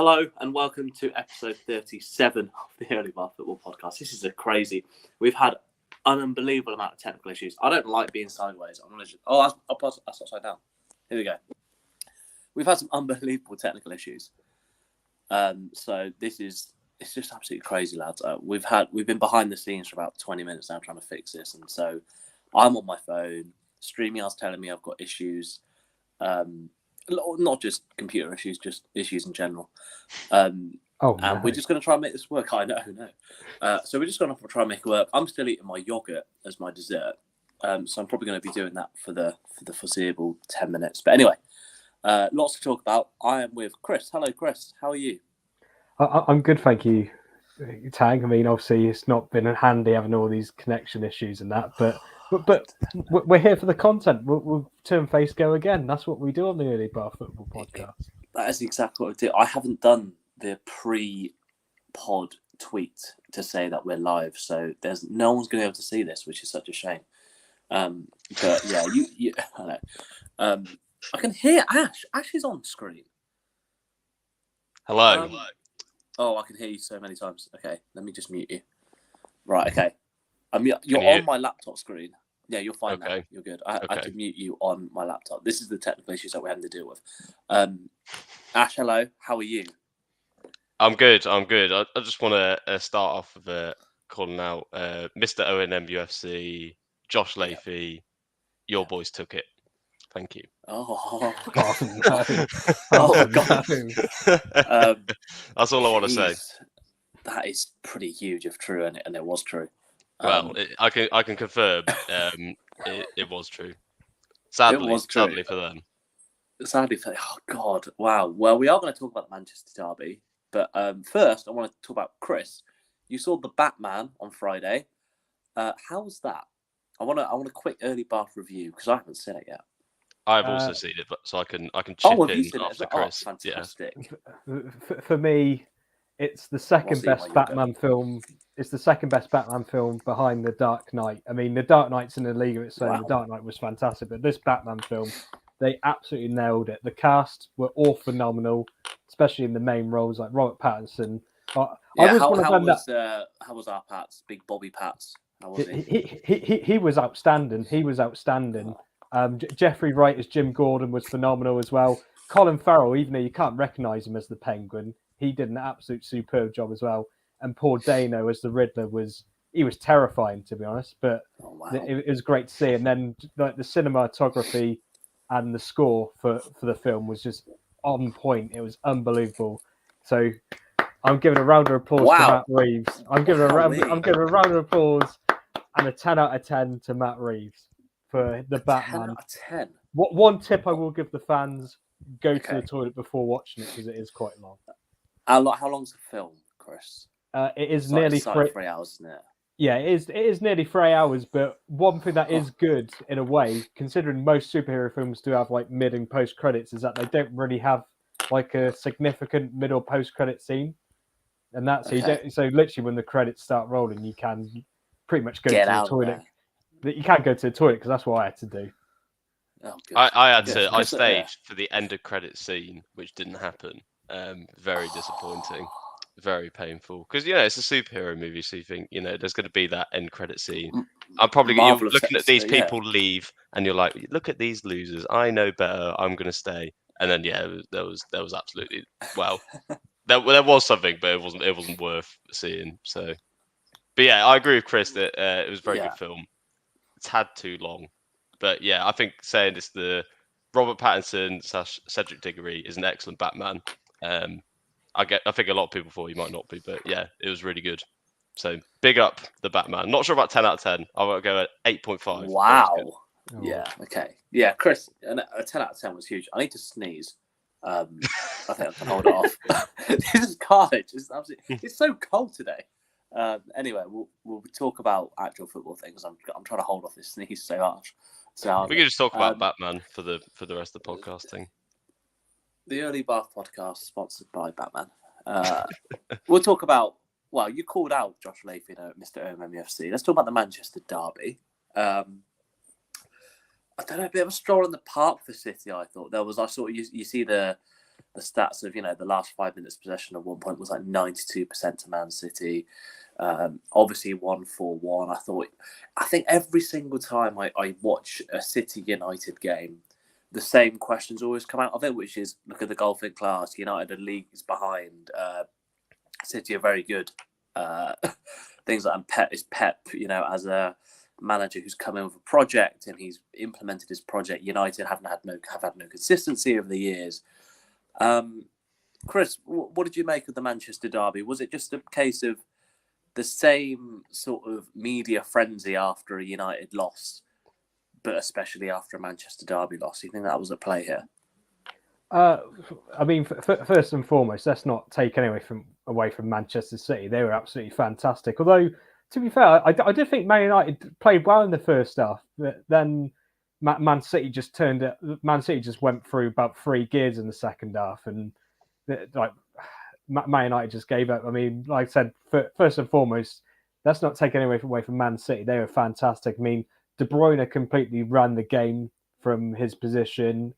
Hello and welcome to episode 37 of the Early Bar Football Podcast. This is a crazy. We've had an unbelievable amount of technical issues. I don't like being sideways. I'll pass that's upside down. Here we go. We've had some unbelievable technical issues. So it's just absolutely crazy, lads. We've been behind the scenes for about 20 minutes now trying to fix this, and so I'm on my phone. StreamYard's telling me I've got issues. Not just computer issues, just issues in general. And we're just going to try and make this work. I know. So we're just going to try and make it work. I'm still eating my yogurt as my dessert, so I'm probably going to be doing that for the foreseeable 10 minutes. But anyway, lots to talk about. I am with Chris. Hello, Chris. How are you? I'm good, thank you, Tang. I mean, obviously, it's not been handy having all these connection issues and that, but we're here for the content. We'll turn face go again. That's what we do on the Early Bar Football Podcast. That is exactly what I do. I haven't done the pre-pod tweet to say that we're live, so there's no one's going to be able to see this, which is such a shame. But yeah, you I know. I can hear Ash. Ash is on screen. Hello. Oh, I can hear you so many times. Okay, let me just mute you. Right, okay. You're on my laptop screen. Yeah, you're fine now. You're good. I can mute you on my laptop. This is the technical issues that we're having to deal with. Ash, hello. How are you? I'm good. I just want to start off with calling out Mr. ONM UFC, Josh Leafy. Your boys took it. Thank you. Oh no. God. That's all I want to say. That is pretty huge if true, and it was true. Well, I can confirm it was true. Sadly, it was true. Sadly for them. Oh God, wow. Well, we are going to talk about the Manchester derby, but first I want to talk about Chris. You saw the Batman on Friday. How was that? I want a quick early bath review because I haven't seen it yet. I've also seen it, so I can chip in after Chris. Oh, fantastic. Yeah. For me, it's the second best Batman film. It's the second best Batman film behind The Dark Knight. I mean, The Dark Knight's in the league of its own. The Dark Knight was fantastic, but this Batman film, they absolutely nailed it. The cast were all phenomenal, especially in the main roles like Robert Pattinson. How was our Pats? Big Bobby Pats. How was he was outstanding. Jeffrey Wright as Jim Gordon was phenomenal as well. Colin Farrell, even though you can't recognise him as the Penguin, he did an absolute superb job as well. And Paul Dano as the Riddler was terrifying, to be honest. But it was great to see. And then like the cinematography and the score for the film was just on point. It was unbelievable. So I'm giving a round of applause to Matt Reeves. I'm giving a round of applause and a 10 out of 10 to Matt Reeves for the Batman. 10 out of 10. One tip I will give the fans: go to the toilet before watching it because it is quite long. How long's the film, Chris? It is nearly 3 hours, isn't it? Yeah, it is nearly 3 hours. But one thing that is good in a way, considering most superhero films do have like mid and post credits, is that they don't really have like a significant mid or post credit scene, and that's so literally when the credits start rolling, you can pretty much go to the toilet. You can't go to the toilet because that's what I had to do. Oh, I staged for the end of credit scene, which didn't happen. Very disappointing, very painful. Because it's a superhero movie, so you think there's going to be that end credit scene. I'm probably you're looking at these people leave, and you're like, look at these losers. I know better. I'm going to stay. And then there was absolutely there was something, but it wasn't worth seeing. So, but yeah, I agree with Chris that it was a very good film. It's had too long, but yeah, I think saying it's the Robert Pattinson / Cedric Diggory is an excellent Batman. I think a lot of people thought he might not be, but yeah, it was really good. So big up the Batman. Not sure about 10 out of 10. I will go at 8.5. Wow. Yeah. Okay. Yeah, Chris, a 10 out of 10 was huge. I need to sneeze. I think I can hold it off. This is carnage. It's so cold today. Anyway, we'll talk about actual football things. I'm trying to hold off this sneeze so much. So we can just talk about Batman for the rest of the podcasting. The Early Bath Podcast sponsored by Batman. We'll talk about. Well, you called out Josh Leafy, Mr. OMMUFC. Let's talk about the Manchester derby. I don't know, a bit of a stroll in the park for City. I thought there was. I saw you see the the stats of the last 5 minutes possession at one point was like 92% to Man City. Obviously 1-4-1. I think every single time I watch a City United game, the same questions always come out of it, which is look at the golfing class. United are leagues behind. City are very good. Things like Pep, as a manager who's come in with a project and he's implemented his project. United have had no consistency over the years. Chris, what did you make of the Manchester derby? Was it just a case of the same sort of media frenzy after a United loss, but especially after a Manchester derby loss? Do you think that was at play here? I mean, first and foremost, let's not take away from Manchester City. They were absolutely fantastic. Although, to be fair, I did think Man United played well in the first half. But then Man City just went through about 3 gears in the second half, and Man United just gave up. I mean, like I said, first and foremost, let's not take anything away from Man City. They were fantastic. I mean, De Bruyne completely ran the game from his position.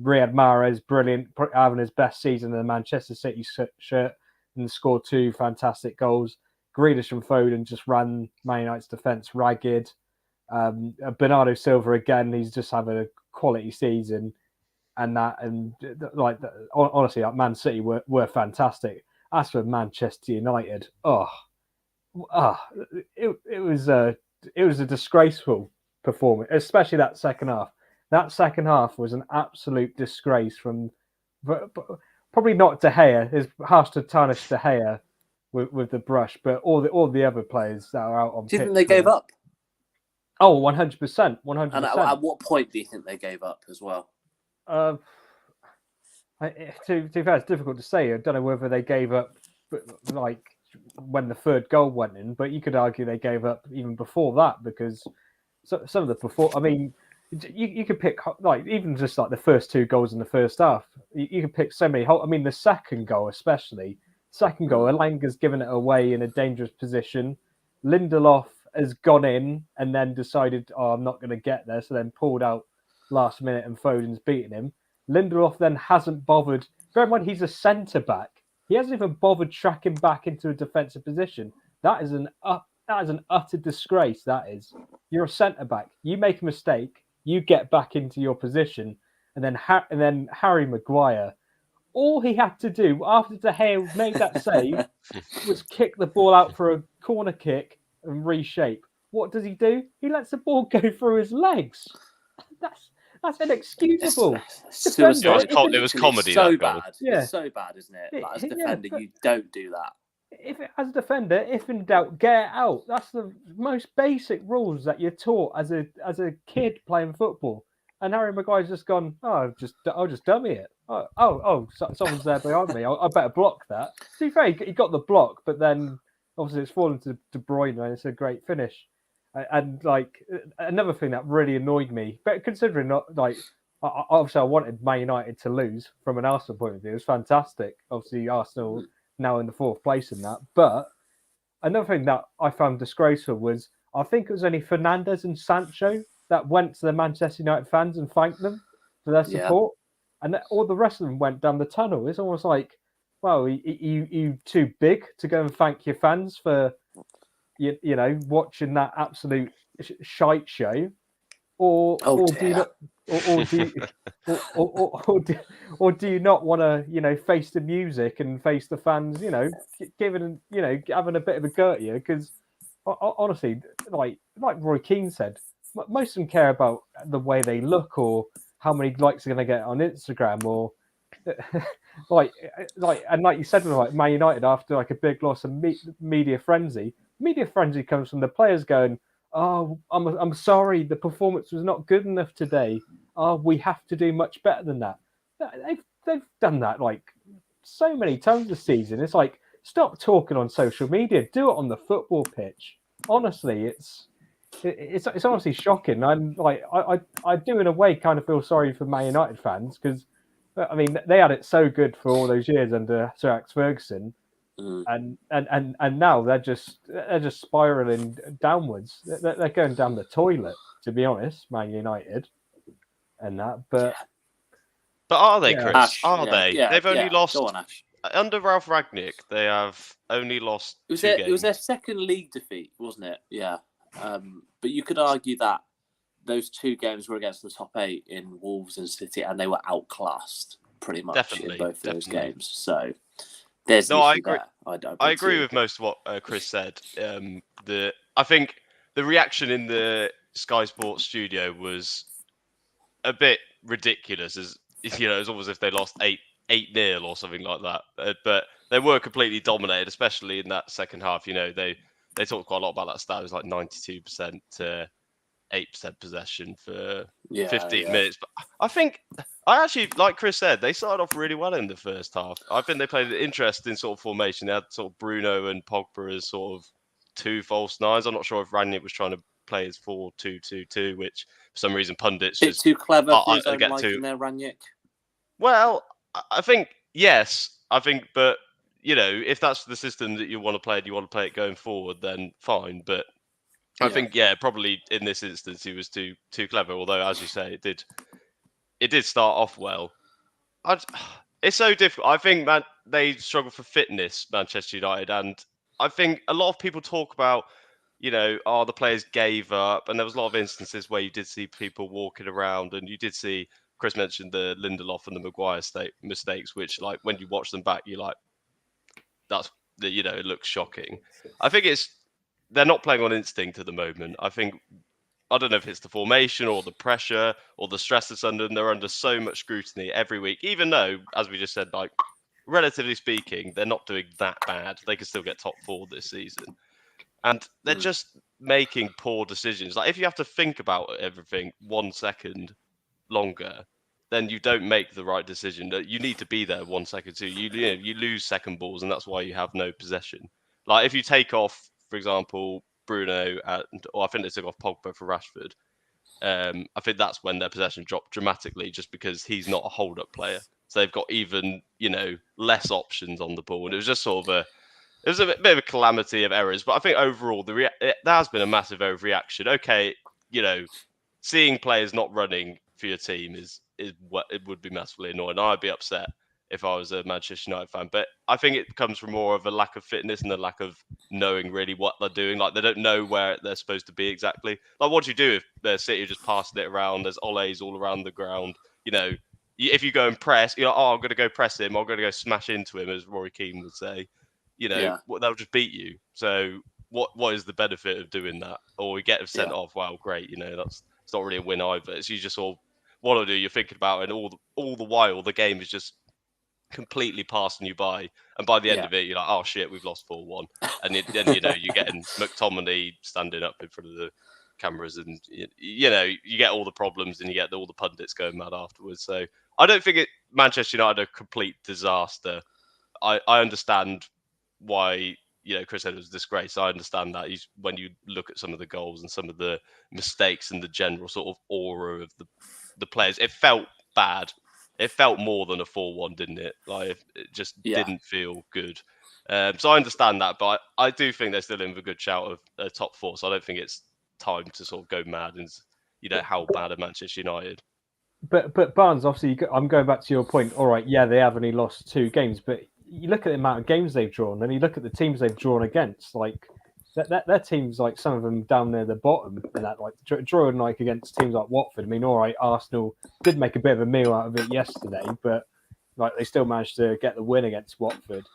Riyad Mahrez, brilliant, having his best season in the Manchester City shirt, and scored 2 fantastic goals. Grealish and Foden just ran Man United's defence ragged. Bernardo Silva again, he's just having a quality season, honestly, Man City were fantastic. As for Manchester United, it was a disgraceful performance, especially that second half. That second half was an absolute disgrace from probably not De Gea. It's harsh to tarnish De Gea with the brush, but all the other players that are out on pitch. Do you think they gave up? Oh, 100%. 100%. And at what point do you think they gave up as well? To be fair, it's difficult to say. I don't know whether they gave up like when the third goal went in, but you could argue they gave up even before that, because some of the you could pick even just the first 2 goals in the first half. You could pick so many. I mean, the second goal especially. Second goal, Elanga's given it away in a dangerous position. Lindelof has gone in and then decided, I'm not going to get there, so then pulled out last minute and Foden's beaten him. Lindelof then hasn't bothered. Bear in mind, he's a centre back. He hasn't even bothered tracking back into a defensive position. That is an utter disgrace. That is. You're a centre back. You make a mistake, you get back into your position, and then Harry Maguire. All he had to do after De Gea made that save was kick the ball out for a corner kick and reshape. What does he do? He lets the ball go through his legs. That's inexcusable. It was comedy. So that bad. goal. Yeah. It's so bad, isn't it? As a defender, you don't do that. As a defender, if in doubt, get out. That's the most basic rules that you're taught as a kid playing football. And Harry Maguire's just gone, I'll just dummy it. Someone's there behind me. I better block that. To be fair, he got the block, but then obviously it's fallen to De Bruyne, and it's a great finish. And another thing that really annoyed me, but considering obviously I wanted Man United to lose from an Arsenal point of view. It was fantastic. Obviously Arsenal now in the 4th place in that. But another thing that I found disgraceful was, I think it was only Fernandes and Sancho that went to the Manchester United fans and thanked them for their support. Yeah. And all the rest of them went down the tunnel. It's almost like, well, you too big to go and thank your fans for, watching that absolute shite show, or do you not want to, face the music and face the fans, having a bit of a go at you? Because honestly, like Roy Keane said, most of them care about the way they look or how many likes they're going to get on Instagram, or like you said, like Man United after a big loss and media frenzy. Media frenzy comes from the players going, "Oh, I'm sorry, the performance was not good enough today. Oh, we have to do much better than that." They've done that so many times this season. It's like, stop talking on social media. Do it on the football pitch. Honestly, it's honestly shocking. And I do in a way kind of feel sorry for Man United fans, because I mean they had it so good for all those years under Sir Alex Ferguson, and now they're just spiraling downwards. They're going down the toilet, to be honest, Man United, and that. But But are they, Yeah. Chris? Ash, Are they? Yeah, They've only lost Go on, Ash. under Ralph Rangnick. They have only lost It was two games. It was their second league defeat, wasn't it? Yeah. But you could argue that those 2 games were against the top 8 in Wolves and City, and they were outclassed pretty much in both of those games. So there's the issue there. I agree with most of what Chris said. I think the reaction in the Sky Sports studio was a bit ridiculous, as you know, it's almost as if they lost 8-0 or something like that. But they were completely dominated, especially in that second half. You know, they talked quite a lot about that stat. It was like 92% to 8% possession for 15 minutes. But I actually, like Chris said, they started off really well in the first half. I think they played an interesting sort of formation. They had sort of Bruno and Pogba as sort of 2 false nines. I'm not sure if Rangnick was trying to play as 4-2-2-2, which for some reason pundits just too clever for his own liking there, Rangnick. Well, I think yes. But you know, if that's the system that you want to play and you want to play it going forward, then fine. But I think probably in this instance he was too clever. Although, as you say, it did start off well. It's so difficult. I think they struggle for fitness, Manchester United, and I think a lot of people talk about, you know, the players gave up, and there was a lot of instances where you did see people walking around, and you did see, Chris mentioned the Lindelof and the Maguire mistakes, which, like, when you watch them back, you're like, it looks shocking. I think they're not playing on instinct at the moment. I don't know if it's the formation or the pressure or the stress that's under them. They're under so much scrutiny every week, even though, as we just said, like, relatively speaking, they're not doing that bad. They can still get top 4 this season. And they're just making poor decisions. Like, if you have to think about everything 1 second longer, then you don't make the right decision. You need to be there 1 second too. You lose second balls, and that's why you have no possession. Like, if you take off, for example, Bruno, or I think they took off Pogba for Rashford, I think that's when their possession dropped dramatically, just because he's not a hold-up player. So they've got even, less options on the ball. And it was just sort of it was a bit of a calamity of errors. But I think overall, there has been a massive overreaction. Okay, seeing players not running for your team is what it would be massively annoying. I'd be upset if I was a Manchester United fan. But I think it comes from more of a lack of fitness and a lack of knowing really what they're doing. Like, they don't know where they're supposed to be exactly. Like, what do you do if the City are just passing it around? There's Ole's all around the ground. If you go and press, I'm going to go press him. I'm going to go smash into him, as Rory Keane would say. They'll just beat you. So what is the benefit of doing that? Or we get them sent off. Wow, great. It's not really a win either. It's you just all what to do. You're thinking about it, and all the while the game is just completely passing you by. And by the end of it, you're like, oh shit, we've lost 4-1. And then you're getting McTominay standing up in front of the cameras, and you get all the problems, and you get all the pundits going mad afterwards. So I don't think Manchester United are a complete disaster. I understand why Chris said it was a disgrace. I understand that. When you look at some of the goals and some of the mistakes and the general sort of aura of the players, it felt bad. It felt more than a 4-1, didn't it? Like, it just didn't feel good. So I understand that, but I do think they're still in for a good shout of top 4. So I don't think it's time to sort of go mad and how bad are Manchester United. But Barnes, obviously, I'm going back to your point. All right, they have only lost 2 games, but you look at the amount of games they've drawn, and you look at the teams they've drawn against. Like, their teams, like some of them down near the bottom, and that, like, drawing like against teams like Watford. I mean, all right, Arsenal did make a bit of a meal out of it yesterday, but like they still managed to get the win against Watford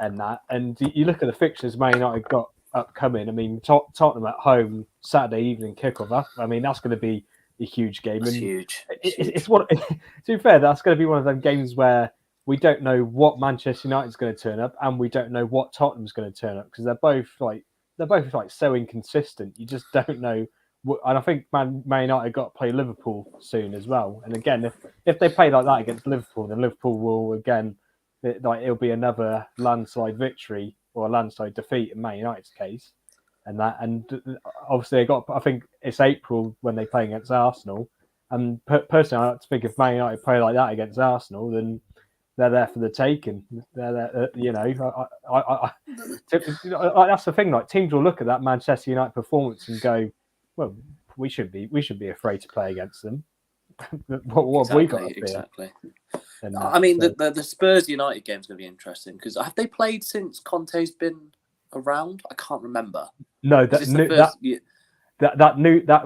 and that. And you look at the fixtures Man United got upcoming. I mean, Tottenham at home Saturday evening kickoff. I mean, that's going to be a huge game. It's and huge. It's what. To be fair, that's going to be one of them games where we don't know what Manchester United's going to turn up, and we don't know what Tottenham's going to turn up, because they're both so inconsistent. You just don't know. And I think Man United got to play Liverpool soon as well. And again, if they play like that against Liverpool, then Liverpool will again, it'll be another landslide victory or a landslide defeat in Man United's case. And obviously I think it's April when they play against Arsenal. And personally, I like to think if Man United play like that against Arsenal, then they're there for the taking. They're there, that's the thing. Like, teams will look at that Manchester United performance and go, "Well, we should be afraid to play against them." what have we got to fear? Exactly. And I mean, the Spurs United game's going to be interesting because have they played since Conte's been around? I can't remember. No, that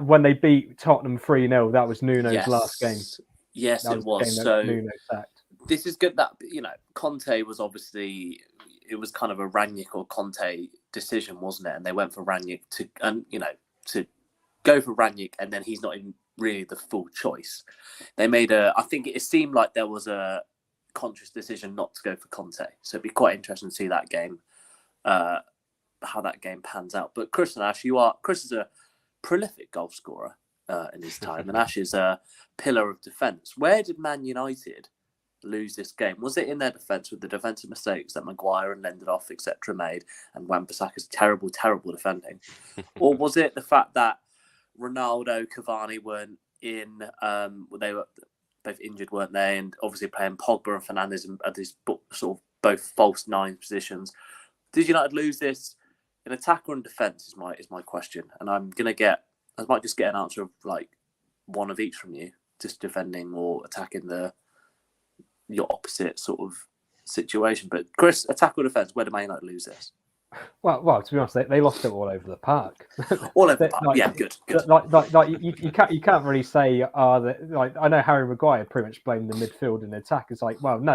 when they beat Tottenham 3-0, that was Nuno's last game. Yes, that it was. So Nuno sacked. This is good that, Conte was obviously, it was kind of a Rangnick or Conte decision, wasn't it? And they went for Rangnick to go for Rangnick, and then he's not even really the full choice. They made I think it seemed like there was a conscious decision not to go for Conte. So it'd be quite interesting to see that game, how that game pans out. But Chris and Ash, Chris is a prolific goal scorer in his time, and Ash is a pillar of defence. Where did Man United lose this game? Was it in their defence with the defensive mistakes that Maguire and Lindelof, etc. made, and Wan-Bissaka's terrible defending? Or was it the fact that Ronaldo, Cavani weren't in, they were both injured, weren't they? And obviously playing Pogba and Fernandes at these sort of both false nine positions. Did United lose this in attack or in defence is my question. And I might just get an answer of like one of each from you, just defending or attacking your opposite sort of situation. But Chris, attack or defence, where did Man United lose this? Well, to be honest, they lost it all over the park. All over the park. Yeah, good. You can't really say, I know Harry Maguire pretty much blamed the midfield and attack. It's like, well, no,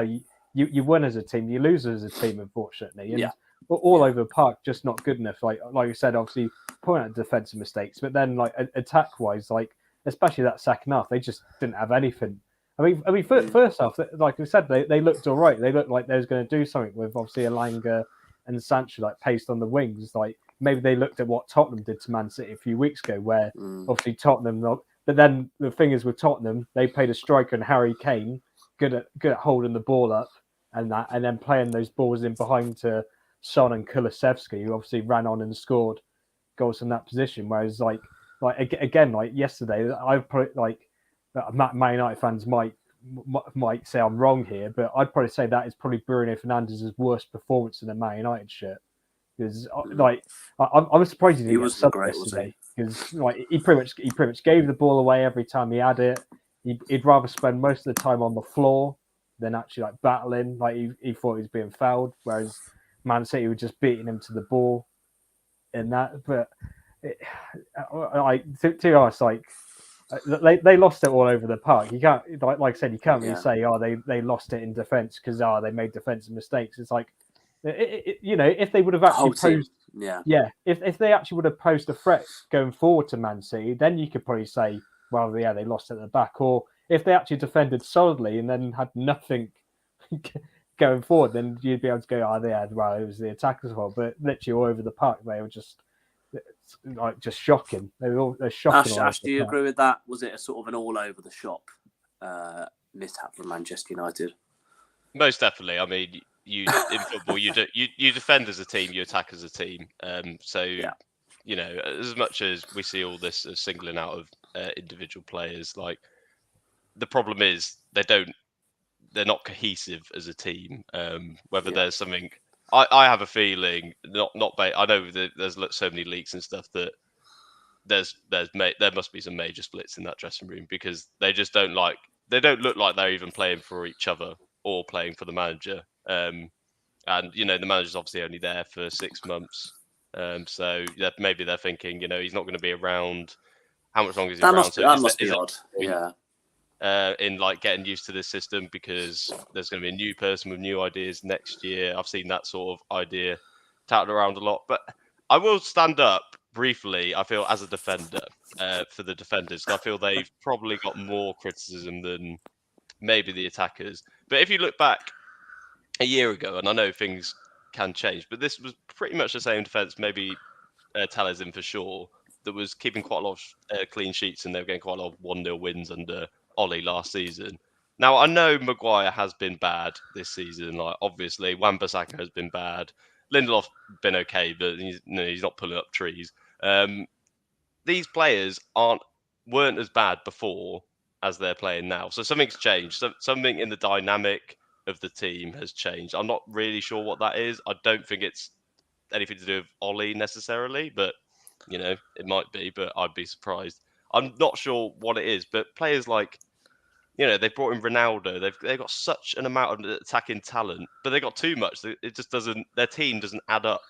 you win as a team, you lose as a team, unfortunately. And all over the park, just not good enough. Like you said, obviously point out defensive mistakes, but then like attack wise, like especially that second half, they just didn't have anything. I mean, first half, like I said, they looked all right. They looked like they was going to do something with obviously Elanga and Sancho like paced on the wings. Like maybe they looked at what Tottenham did to Man City a few weeks ago, where obviously Tottenham. But then the thing is with Tottenham, they played a striker and Harry Kane, good at holding the ball up and then playing those balls in behind to Son and Kulusevski, who obviously ran on and scored goals from that position. Whereas like yesterday, I put like Man United fans might say I'm wrong here, but I'd probably say that is probably Bruno Fernandes' worst performance in a Man United shirt. Because I'm surprised he was so great yesterday. Because like he pretty much gave the ball away every time he had it. He'd rather spend most of the time on the floor than actually like battling. Like he thought he was being fouled, whereas Man City were just beating him to the ball in that. But to be honest, like they lost it all over the park. You can't, like I said, you can't really say, they lost it in defence because they made defensive mistakes. It's like, if they would have actually posed, if they actually would have posed a threat going forward to Man City, then you could probably say, well, yeah, they lost it at the back. Or if they actually defended solidly and then had nothing going forward, then you'd be able to go, it was the attackers' fault. But literally all over the park, they were just shocking. They're shocking. Ash, do you agree with that? Was it a sort of an all over the shop mishap from Manchester United? Most definitely. I mean, in football, you defend as a team, you attack as a team. As much as we see all this as singling out of individual players, like the problem is they're not cohesive as a team. Whether there's something. I have a feeling, I know there's so many leaks and stuff that there must be some major splits in that dressing room because they just don't look like they're even playing for each other or playing for the manager. And the manager's obviously only there for 6 months. So maybe they're thinking, he's not going to be around. How much longer is he around? That must be odd. Yeah. In like getting used to this system because there's going to be a new person with new ideas next year. I've seen that sort of idea touted around a lot, but I will stand up briefly. I feel as a defender for the defenders. I feel they've probably got more criticism than maybe the attackers. But if you look back a year ago, and I know things can change, but this was pretty much the same defence. Maybe Tellez in for sure. That was keeping quite a lot of clean sheets, and they were getting quite a lot of 1-0 wins under Ollie last season. Now, I know Maguire has been bad this season. Like, obviously, Wan-Bissaka has been bad. Lindelof's been okay, but he's not pulling up trees. These players weren't as bad before as they're playing now. So something's changed. Something in the dynamic of the team has changed. I'm not really sure what that is. I don't think it's anything to do with Ollie necessarily, but it might be, but I'd be surprised. I'm not sure what it is, but players like They brought in Ronaldo. They've got such an amount of attacking talent, but they got too much. It just doesn't. Their team doesn't add up.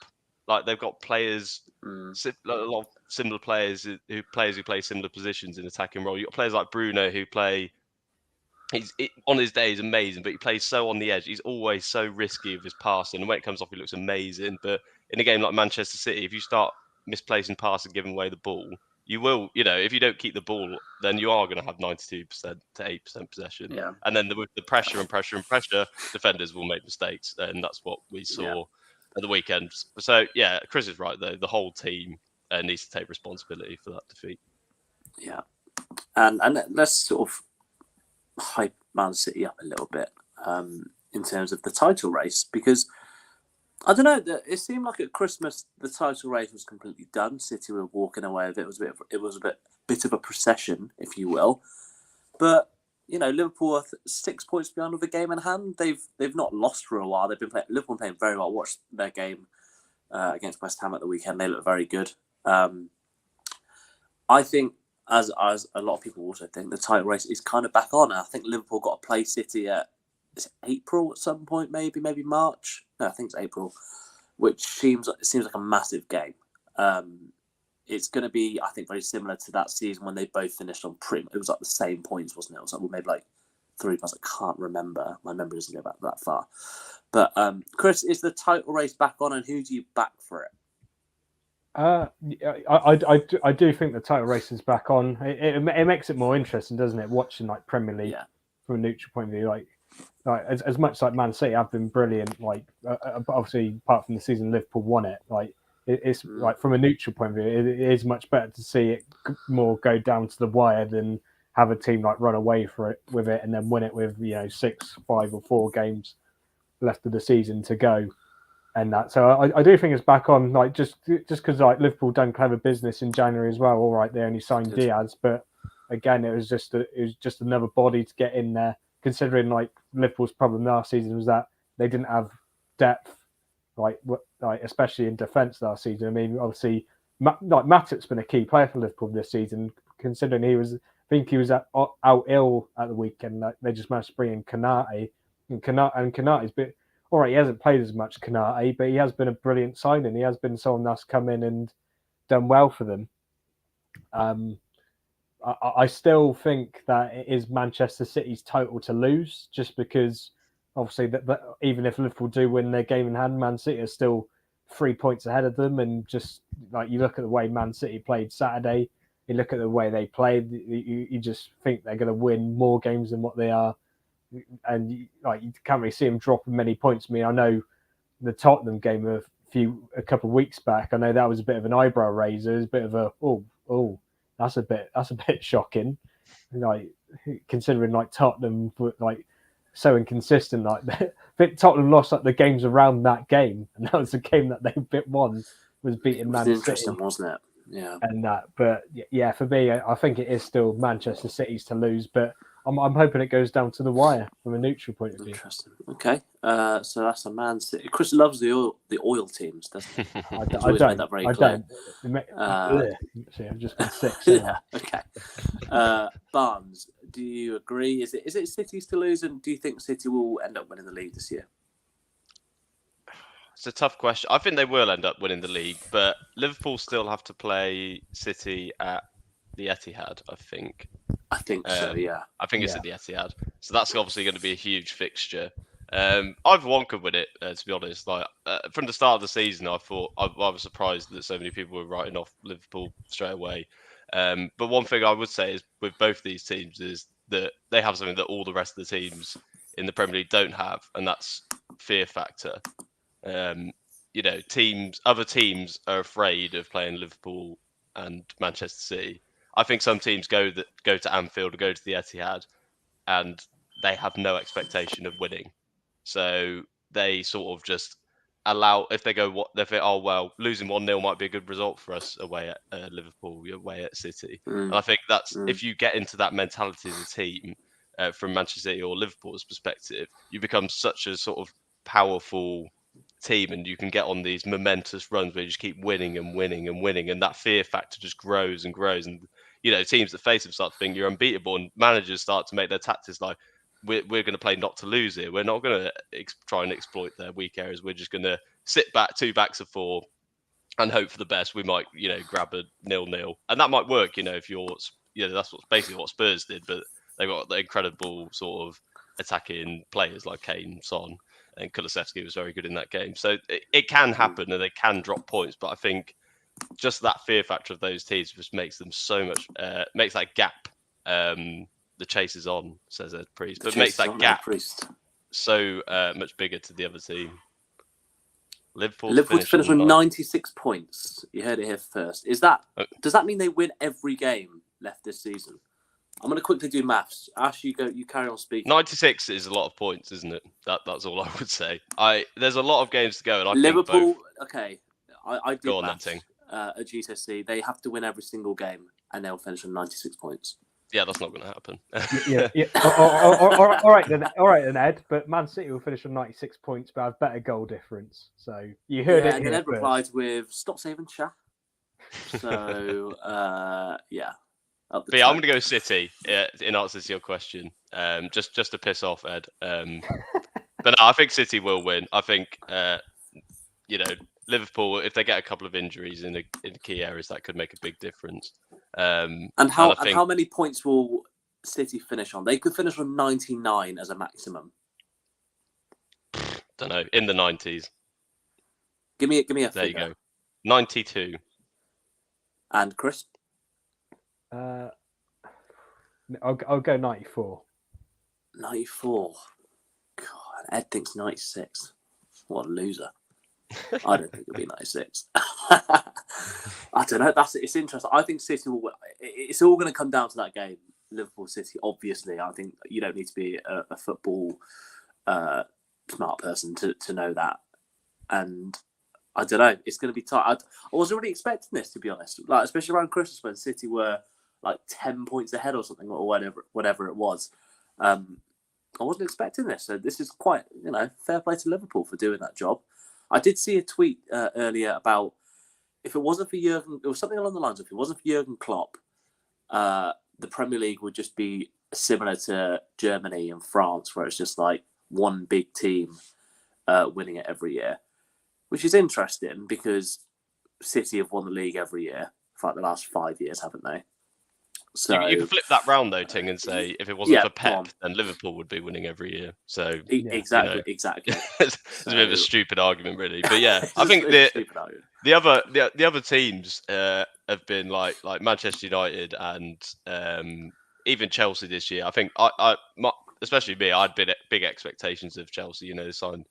Like they've got players, a lot of similar players who play similar positions in attacking role. You got players like Bruno who play. On his day, he's amazing, but he plays so on the edge. He's always so risky with his passing, and when it comes off, he looks amazing. But in a game like Manchester City, if you start misplacing pass and giving away the ball, you will. If you don't keep the ball, then you are going to have 92% to 8% possession. Yeah. And then with the pressure, defenders will make mistakes, and that's what we saw at the weekend. So yeah, Chris is right though. The whole team needs to take responsibility for that defeat. Yeah, and let's sort of hype Man City up a little bit in terms of the title race, because I don't know, it seemed like at Christmas the title race was completely done. City were walking away with it. It was a bit of a procession, if you will. But Liverpool are 6 points behind with a game in hand. They've not lost for a while. Liverpool playing very well. I watched their game against West Ham at the weekend. They look very good. I think, as a lot of people also think, the title race is kind of back on. I think Liverpool got to play City at April at some point, maybe March. No, I think it's April, which seems like a massive game. It's going to be, I think, very similar to that season when they both finished on it was like the same points, wasn't it? It was like, maybe like 3 points. I can't remember. My memory doesn't go back that far. But Chris, is the title race back on, and who do you back for it? I do think the title race is back on. It makes it more interesting, doesn't it? Watching like Premier League from a neutral point of view, like as much like Man City have been brilliant. Like obviously, apart from the season Liverpool won it. Like it's like from a neutral point of view, it is much better to see it more go down to the wire than have a team like run away with it and then win it with 6, 5, or 4 games left of the season to go. And that, so I do think it's back on. Like just because like Liverpool done clever business in January as well. All right, they only signed Diaz, but again, it was just another body to get in there. Considering like Liverpool's problem last season was that they didn't have depth, like especially in defence last season. I mean, obviously, Matip's been a key player for Liverpool this season. Considering he was out ill at the weekend, they just managed to bring in Konate, and Konate's bit. All right, he hasn't played as much, Konate, but he has been a brilliant signing. He has been someone that's come in and done well for them. I still think that it is Manchester City's total to lose, just because obviously that even if Liverpool do win their game in hand, Man City are still 3 points ahead of them. And just like you look at the way Man City played Saturday, you look at the way they played, you just think they're going to win more games than what they are. And you can't really see them dropping many points. I mean, I know the Tottenham game a couple of weeks back, I know that was a bit of an eyebrow raiser. It was a bit of a that's a bit shocking. Like considering like Tottenham like so inconsistent. Like Tottenham lost like the games around that game, and that was the game that they won was beating Man City. Interesting, wasn't it? Yeah. And that, but yeah, for me, I think it is still Manchester City's to lose, but I'm hoping it goes down to the wire from a neutral point of view. Interesting. Okay, so that's a Man City. Chris loves the oil teams, doesn't he? I don't. That very clear. See, I've just been sick. Yeah. Okay. Barnes, do you agree? Is it City's to lose, and do you think City will end up winning the league this year? It's a tough question. I think they will end up winning the league, but Liverpool still have to play City at the Etihad, I think. I think so, yeah. I think it's at the Etihad. So that's obviously going to be a huge fixture. Either one could win it, to be honest. Like from the start of the season, I thought I was surprised that so many people were writing off Liverpool straight away. But one thing I would say is with both these teams is that they have something that all the rest of the teams in the Premier League don't have, and that's fear factor. Other teams are afraid of playing Liverpool and Manchester City. I think some teams go to Anfield or go to the Etihad, and they have no expectation of winning. So they sort of just allow losing 1-0 might be a good result for us away at Liverpool, away at City. And I think that's if you get into that mentality as a team from Manchester City or Liverpool's perspective, you become such a sort of powerful team, and you can get on these momentous runs where you just keep winning and winning and winning, and that fear factor just grows and grows. And teams that face them start to think you're unbeatable, and managers start to make their tactics like, we're going to play not to lose here. We're not going to try and exploit their weak areas. We're just going to sit back, 2 backs of 4, and hope for the best. We might, grab a 0-0, and that might work. If you're, that's basically what Spurs did, but they've got the incredible sort of attacking players like Kane, Son, and Kulusevski was very good in that game. So it can happen, and they can drop points. But I think just that fear factor of those teams just makes them so much, makes that gap. The chase is on, says Ed Priest, but makes that gap so much bigger to the other team. Liverpool finished with 96 points. You heard it here first. Does that mean they win every game left this season? I'm going to quickly do maths. Ash, you carry on speaking. 96 is a lot of points, isn't it? That's all I would say. There's a lot of games to go, and I Liverpool. think both... Okay, I did go on maths, that thing. At GCSE. They have to win every single game, and they'll finish on 96 points. Yeah, that's not going to happen. yeah. All right then, Ed. But Man City will finish on 96 points, but have better goal difference. So you heard it. And then Ed replied with, "Stop saving chat." So yeah. But yeah, I'm going to go City in answer to your question. Just to piss off Ed. But no, I think City will win. I think Liverpool, if they get a couple of injuries in key areas, that could make a big difference. And how many points will City finish on? They could finish on 99 as a maximum. Don't know, in the 90s. Give me a there figure. You go. 92. And Chris? I'll go 94. 94. God, Ed thinks 96. What a loser. I don't think it'll be 96. I don't know. It's interesting. I think City will. It's all going to come down to that game, Liverpool City. Obviously, I think you don't need to be a football smart person to know that. And I don't know. It's going to be tight. I wasn't really expecting this, to be honest. Like, especially around Christmas when City were like 10 points ahead or something, or whatever it was. I wasn't expecting this. So this is quite, fair play to Liverpool for doing that job. I did see a tweet earlier about if it wasn't for Jurgen, it was something along the lines of if it wasn't for Jurgen Klopp, the Premier League would just be similar to Germany and France, where it's just like one big team winning it every year, which is interesting because City have won the league every year for like the last 5 years, haven't they? So you can flip that round though, Ting, and say if it wasn't for Pep, then Liverpool would be winning every year. So exactly. It's a bit of a stupid argument, really. But yeah, I think the other teams have been like Manchester United and even Chelsea this year. I think especially me, I had big expectations of Chelsea. They signed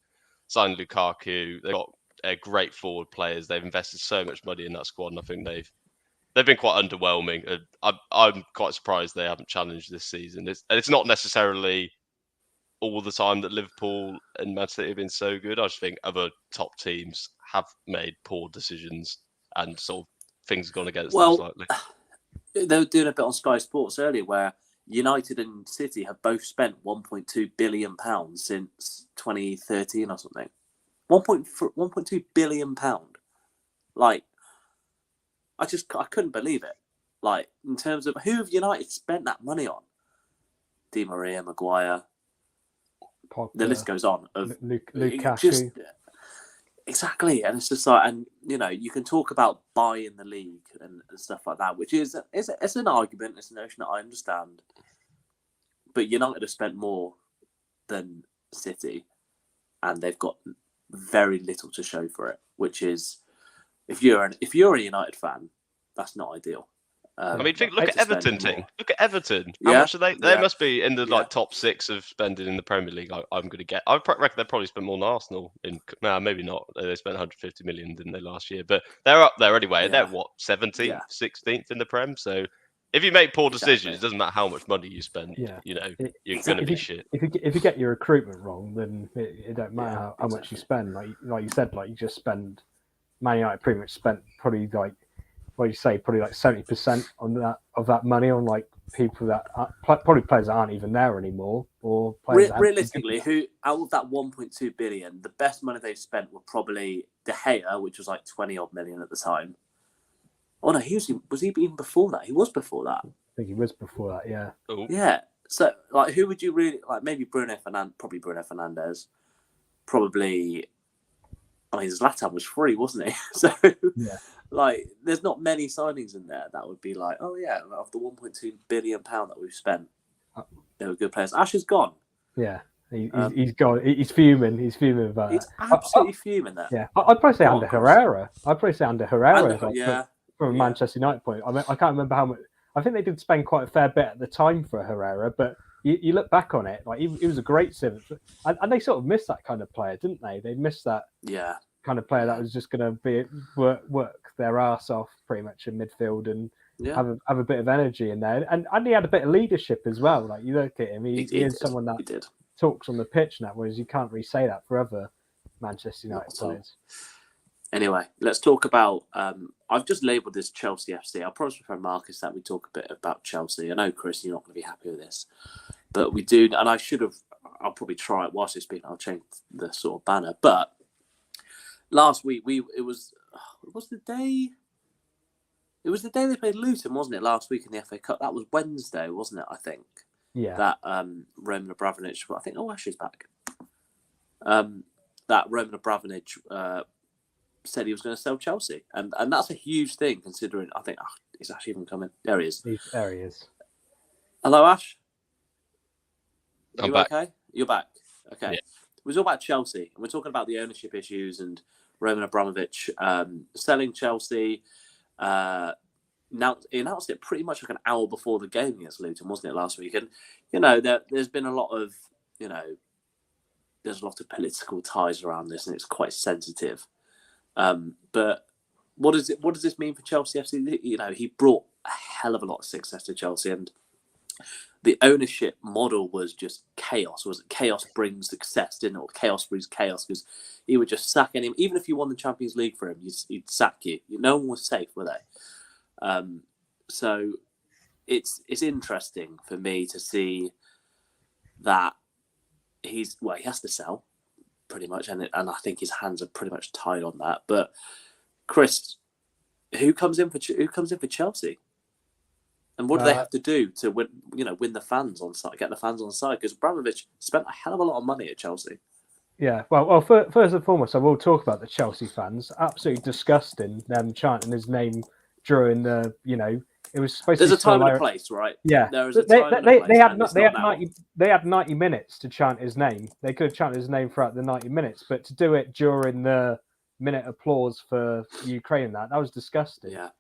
Lukaku. They've got great forward players. They've invested so much money in that squad, and I think they've been quite underwhelming. I'm quite surprised they haven't challenged this season. It's not necessarily all the time that Liverpool and Man City have been so good. I just think other top teams have made poor decisions and sort of things have gone against them slightly. They were doing a bit on Sky Sports earlier where United and City have both spent £1.2 billion since 2013 or something. £1.2 billion. Like, I couldn't believe it. Like, in terms of who have United spent that money on? Di Maria, Maguire. Pogba, the list goes on. Of Lukaku. Exactly. And it's just like, and you can talk about buying the league and stuff like that, which is it's an argument, it's a notion that I understand. But United have spent more than City, and they've got very little to show for it, which is if you're a United fan, that's not ideal. Look at Everton, Ting. Look at Everton. How much are they? They must be in the top 6 of spending in the Premier League. I'm going to get. I reckon they probably spent more than Arsenal. Maybe not. They spent 150 million, didn't they, last year? But they're up there anyway. Yeah. They're what 17th, 16th in the Prem. So if you make poor decisions, it doesn't matter how much money you spend. Yeah. You're going to be shit. If you get your recruitment wrong, then it don't matter how much you spend. Like you said, you just spend. Man United pretty much spent probably probably 70% on that money on like people that probably players that aren't even there anymore, or players realistically, who out of that 1.2 billion, the best money they've spent were probably De Gea, which was like 20 odd million at the time, Oh no, was he even before that? He was before that. I think he was before that. Yeah. Oh. Yeah. So like, who would you really like? Maybe probably Bruno Fernandes. Probably. I mean, Zlatan was free, wasn't he? So Yeah. like, there's not many signings in there that would be like, oh yeah, of the £1.2 billion that we've spent, they were good players. Ash is gone. Yeah. He's gone. He's fuming. He's fuming about He's it. absolutely fuming there. Yeah. I'd probably say Go under on, Chris. Herrera. I'd probably say under Herrera. From a Yeah. Manchester United point. I mean, I can't remember how much. I think they did spend quite a fair bit at the time for Herrera, but you look back on it, like he was a great servant, and they sort of missed that kind of player, didn't they? They missed that kind of player that was just going to work their arse off pretty much in midfield and have a bit of energy in there, and he had a bit of leadership as well. Like, you look at him, he is someone that talks on the pitch now, whereas you can't really say that for other Manchester United players. Anyway, let's talk about. I've just labelled this Chelsea FC. I promised my friend Marcus that we talk a bit about Chelsea. I know, Chris, you're not going to be happy with this, but we do. And I should have. I'll probably try it whilst it's speaking. I'll change the sort of banner. But last week it was the day. It was the day they played Luton, wasn't it? Last week in the FA Cup. That was Wednesday, wasn't it? I think. Yeah. That Roman Abramovich. I think. Oh, Ashley's back. That Roman Abramovich. Said he was going to sell Chelsea, and that's a huge thing considering. I think he's actually even coming. There he is. There he is. Hello, Ash. I'm back. Okay? You're back. Okay. Yeah. We're talking about Chelsea, and we're talking about the ownership issues and Roman Abramovich selling Chelsea. Now he announced it pretty much like an hour before the game against Luton, wasn't it, last week? And there's been a lot of there's a lot of political ties around this, and it's quite sensitive. But what does this mean for Chelsea FC? He brought a hell of a lot of success to Chelsea, and the ownership model was just chaos. Chaos brings success, didn't it? Chaos brings chaos, because he would just sack anyone. Even if you won the Champions League for him, he'd sack you. No one was safe, were they? So it's interesting for me to see that he has to sell. Pretty much, and I think his hands are pretty much tied on that. But Chris, who comes in for Chelsea, and what do they have to do to win the fans on side, get the fans on side? Because Abramovich spent a hell of a lot of money at Chelsea. Yeah, well, first and foremost, I will talk about the Chelsea fans. Absolutely disgusting them chanting his name during the It was supposed There's to be a time and a place, right? Yeah. There is a time and a place. They had 90 minutes to chant his name. They could have chanted his name throughout the 90 minutes, but to do it during the minute applause for Ukraine, that was disgusting. Yeah.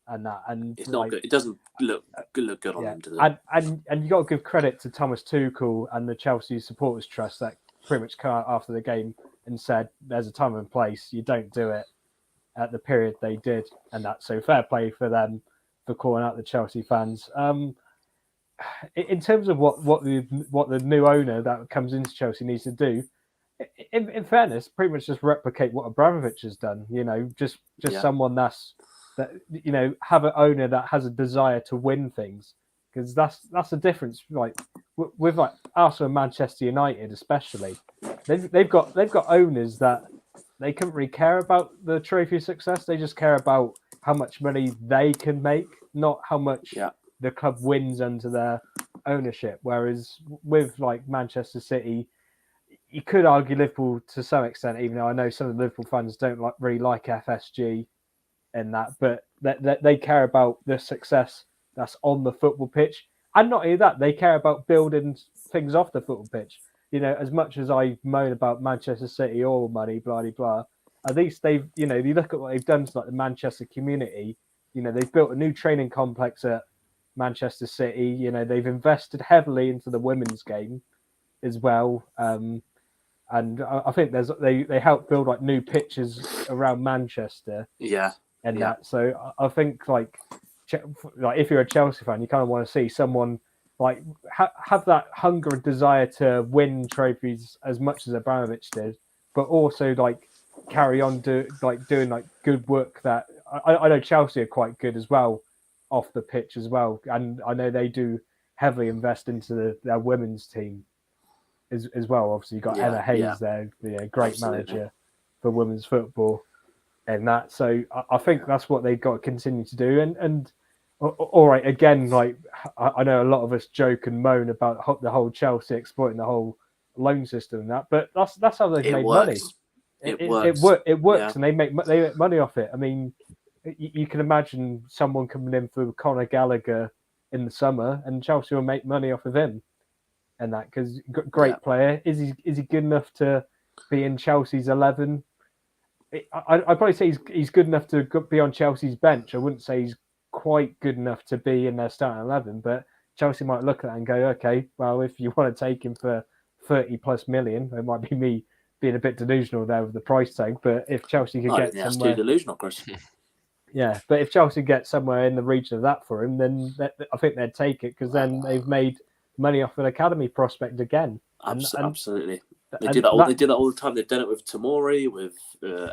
And it's not good. It doesn't look good on them. To them. And you got to give credit to Thomas Tuchel and the Chelsea Supporters Trust that pretty much came out after the game and said there's a time and place. You don't do it at the period they did, and that. So fair play for them for calling out the Chelsea fans. In terms of what the new owner that comes into Chelsea needs to do, in fairness, pretty much just replicate what Abramovich has done. Just someone that have an owner that has a desire to win things, because that's the difference. Like with like Arsenal and Manchester United, especially, they've got owners that they couldn't really care about the trophy success. They just care about how much money they can make, not how much the club wins under their ownership. Whereas with like Manchester City, you could argue Liverpool to some extent, even though I know some of the Liverpool fans don't really like FSG in that, but they care about the success that's on the football pitch. And not only that, they care about building things off the football pitch. As much as I moan about Manchester City, all money, blah, blah, blah, at least they've, you look at what they've done to like the Manchester community. They've built a new training complex at Manchester City. They've invested heavily into the women's game as well. And I think they help build like new pitches around Manchester. Yeah. That. So I think like if you're a Chelsea fan, you kind of want to see someone like have that hunger and desire to win trophies as much as Abramovich did, but also like carry on doing good work that I know Chelsea are quite good as well off the pitch as well, and I know they do heavily invest into their women's team as well. Obviously, you got Emma Hayes there, great manager for women's football. and that. So I think that's what they've got to continue to do. And all right, again, like I know a lot of us joke and moan about the whole Chelsea exploiting the whole loan system and that, but that's how they've made money. It works, and they make money off it. I mean, you can imagine someone coming in for Conor Gallagher in the summer, and Chelsea will make money off of him, and that because great player. Is he good enough to be in Chelsea's 11? I'd probably say he's good enough to be on Chelsea's bench. I wouldn't say he's quite good enough to be in their starting 11, but Chelsea might look at that and go, okay, well, if you want to take him for 30+ million, it might be me being a bit delusional there with the price tag, but if Chelsea could get somewhere... too delusional, Chris. Yeah, but if Chelsea get somewhere in the region of that for him, then I think they'd take it, because then they've made money off an academy prospect again. Absolutely. They do that all the time. They've done it with Tomori, with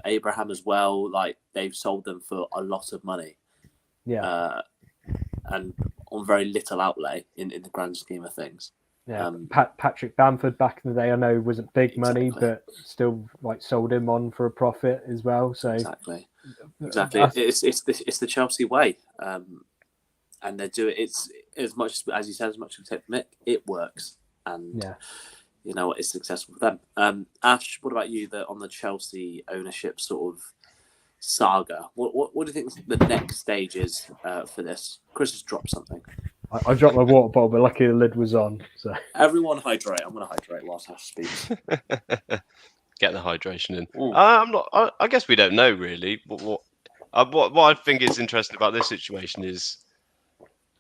Abraham as well. Like, they've sold them for a lot of money. Yeah. And on very little outlay in the grand scheme of things. Yeah, Patrick Bamford back in the day, I know wasn't big money, but still like sold him on for a profit as well. So exactly. It's the Chelsea way, and they do it. It's as much as you said, as much as we take from it works, and you know what, it's successful for them. Ash, what about you? On the Chelsea ownership sort of saga, what do you think the next stage is for this? Chris has dropped something. I dropped my water bottle, but luckily the lid was on. So everyone hydrate. I'm going to hydrate whilst Ash speaks. Get the hydration in. I guess we don't know really. What I think is interesting about this situation is,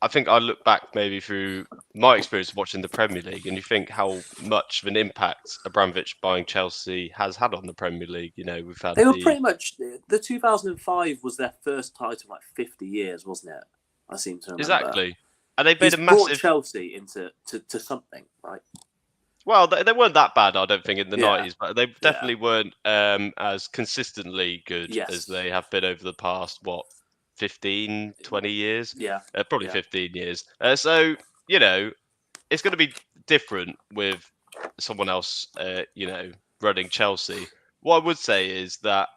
I think I look back maybe through my experience of watching the Premier League, and you think how much of an impact Abramovich buying Chelsea has had on the Premier League. You know, we've had they were pretty much the 2005 was their first title in like 50 years, wasn't it? I seem to remember. Exactly. And they made a massive... brought Chelsea into something, right? Well, they weren't that bad, I don't think, in the 90s, but they definitely weren't as consistently good as they have been over the past, 15, 20 years? Yeah. Probably 15 years. So, you know, it's going to be different with someone else, running Chelsea. What I would say is that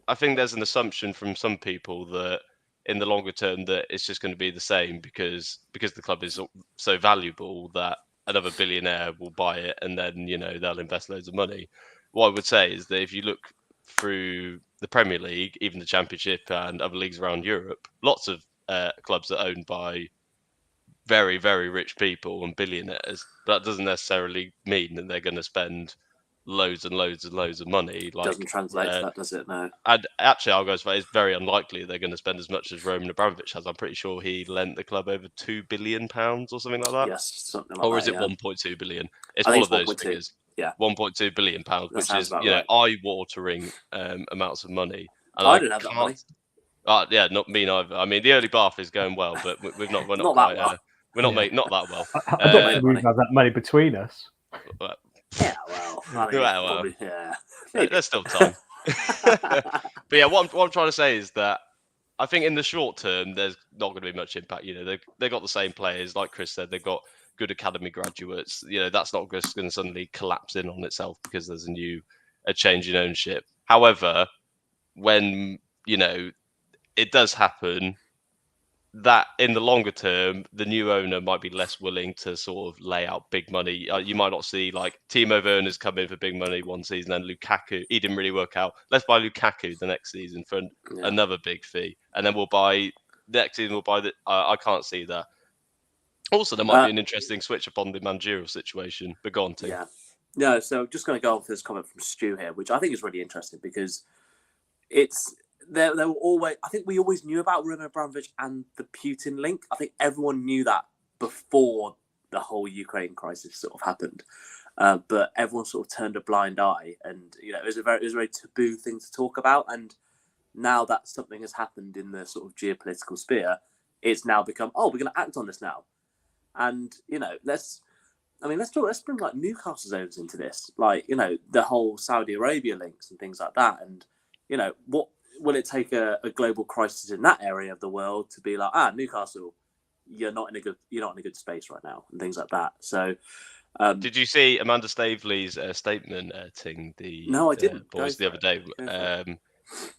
I think there's an assumption from some people that in the longer term that it's just going to be the same because the club is so valuable that another billionaire will buy it and then, you know, they'll invest loads of money. What I would say is that if you look through the Premier League, even the Championship and other leagues around Europe, lots of clubs are owned by very, very rich people and billionaires. But that doesn't necessarily mean that they're going to spend loads and loads and loads of money. Like, doesn't translate to that, does it? No. And actually, I'll go as far. It's very unlikely they're going to spend as much as Roman Abramovich has. I'm pretty sure he lent the club over £2 billion or something like that. Yes, something like that. Or is it 1.2 billion? It's one of those figures. Yeah, 1.2 billion pounds, which is right. Eye-watering amounts of money. And I don't have that money. Yeah, not me neither. I mean, the early bath is going well, but we're not not quite. Well. We're not making not that well. I don't think we have that money between us. Yeah, well, probably, yeah. There's still time. But yeah, what I'm trying to say is that I think in the short term, there's not going to be much impact. You know, they've got the same players, like Chris said. They've got good academy graduates. You know, that's not just going to suddenly collapse in on itself because there's a change in ownership. However, when, you know, it does happen, that in the longer term, the new owner might be less willing to sort of lay out big money. You might not see like Timo Werner's come in for big money one season, and Lukaku, he didn't really work out. Let's buy Lukaku the next season for another big fee, and then next season we'll buy the. I can't see that. Also, there might be an interesting switch upon the managerial situation. But go on, Tim. Yeah. No, so just going to go off this comment from Stu here, which I think is really interesting because it's. There were always. I think we always knew about Roman Abramovich and the Putin link. I think everyone knew that before the whole Ukraine crisis sort of happened, but everyone sort of turned a blind eye, and you know it was a very taboo thing to talk about. And now that something has happened in the sort of geopolitical sphere, it's now become we're going to act on this now, and you know let's bring like Newcastle's owners into this, like you know the whole Saudi Arabia links and things like that, and you know what. Will it take a global crisis in that area of the world to be like, Newcastle, you're not in a good space right now, and things like that. So, did you see Amanda Staveley's statement? No, I didn't. Boys the other day.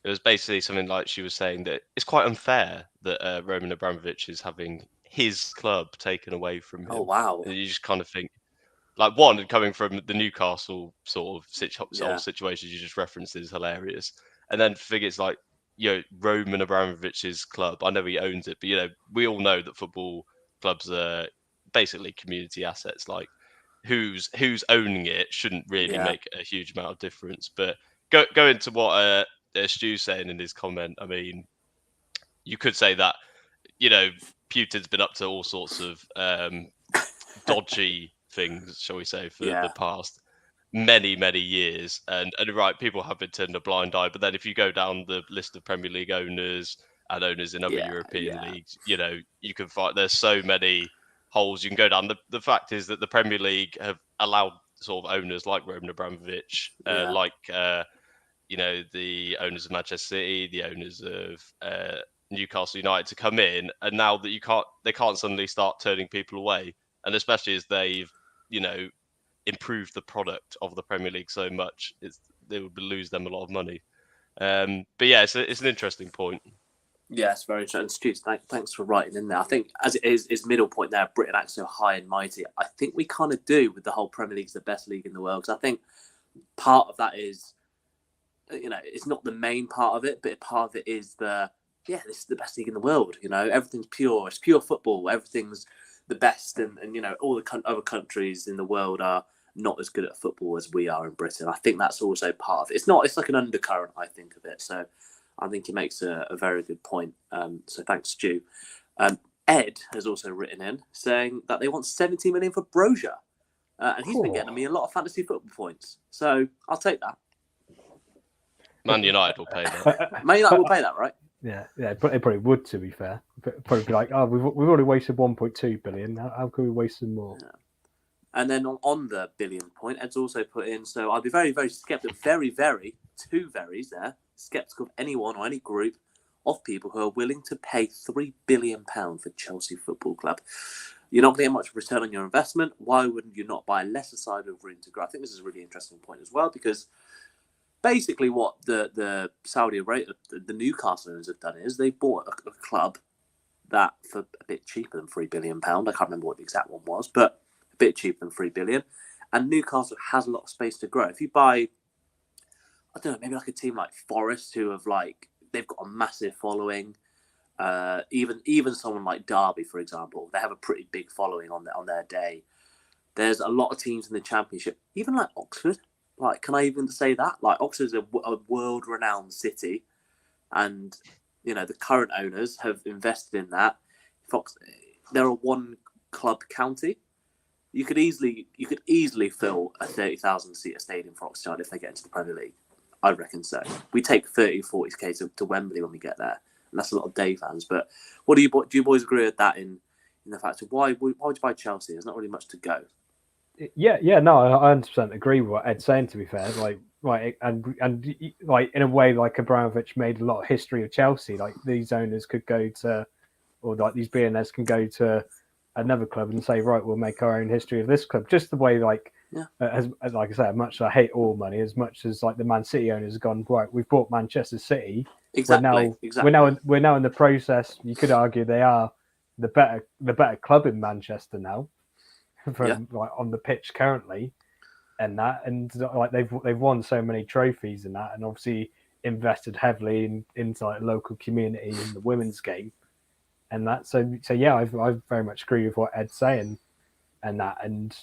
It was basically something like she was saying that it's quite unfair that Roman Abramovich is having his club taken away from him. Oh wow. And you just kind of think, like, one, coming from the Newcastle sort of situation you just referenced is hilarious. And then figures like, Roman Abramovich's club. I know he owns it, but we all know that football clubs are basically community assets. Like, who's owning it shouldn't really make a huge amount of difference. But go into what Stu's saying in his comment. I mean, you could say that Putin's been up to all sorts of dodgy things, shall we say, for the past many years, and right, people have been turning a blind eye. But then if you go down the list of Premier League owners and owners in other European leagues, you can find there's so many holes you can go down. The fact is that the Premier League have allowed sort of owners like Roman Abramovich, like the owners of Manchester City, the owners of Newcastle United to come in, and now that they can't suddenly start turning people away, and especially as they've improved the product of the Premier League so much, they would lose them a lot of money. But yeah, it's an interesting point. Yeah, it's very interesting. Stu, thanks for writing in there. I think as it is his middle point there, Britain acts so high and mighty. I think we kind of do with the whole Premier League's the best league in the world. Because I think part of that is, it's not the main part of it, but part of it is this is the best league in the world. Everything's pure. It's pure football. Everything's the best, and all the other countries in the world are not as good at football as we are in Britain. I think that's also part of it. It's like an undercurrent, I think, of it. So I think he makes a very good point. So thanks, Stu. Ed has also written in saying that they want 70 million for Brozier. And he's been getting me a lot of fantasy football points. So I'll take that. Man United will pay that. Man United will pay that, right? Yeah, it probably would, to be fair. Probably be like, we've already wasted 1.2 billion. How can we waste some more? Yeah. And then on the billion point, Ed's also put in, so I'd be very, very skeptical, two verys there, skeptical of anyone or any group of people who are willing to pay £3 billion for Chelsea Football Club. You're not going to get much return on your investment. Why wouldn't you not buy a lesser side with room to grow? I think this is a really interesting point as well, because basically what the Saudi Arabia, the Newcastle owners have done is they bought a club that for a bit cheaper than £3 billion. I can't remember what the exact one was, but a bit cheaper than $3 billion. And Newcastle has a lot of space to grow. If you buy, I don't know, maybe like a team like Forest, who have they've got a massive following. Even someone like Derby, for example, they have a pretty big following on their day. There's a lot of teams in the Championship, even like Oxford. Can I even say that? Oxford is a world-renowned city, and the current owners have invested in that. They're a one-club county. You could easily fill a 30,000-seater stadium for Oxford if they get into the Premier League. I reckon so. We take 30-40k to Wembley when we get there, and that's a lot of day fans. But do you boys agree with that in the fact of why would you buy Chelsea? There's not really much to go. Yeah, no, I 100% agree with what Ed's saying, to be fair. And in a way, Abramovich made a lot of history of Chelsea. These owners could go to, or these billionaires can go to another club and say, right, we'll make our own history of this club. Just the way, as I say, as much as I hate all money, as much as the Man City owners have gone, right, we've bought Manchester City. Exactly. We're now in the process. You could argue they are the better club in Manchester now. On the pitch currently, and they've won so many trophies and that, and obviously invested heavily into local community in the women's game, and that. So yeah, I very much agree with what Ed's saying, and that, and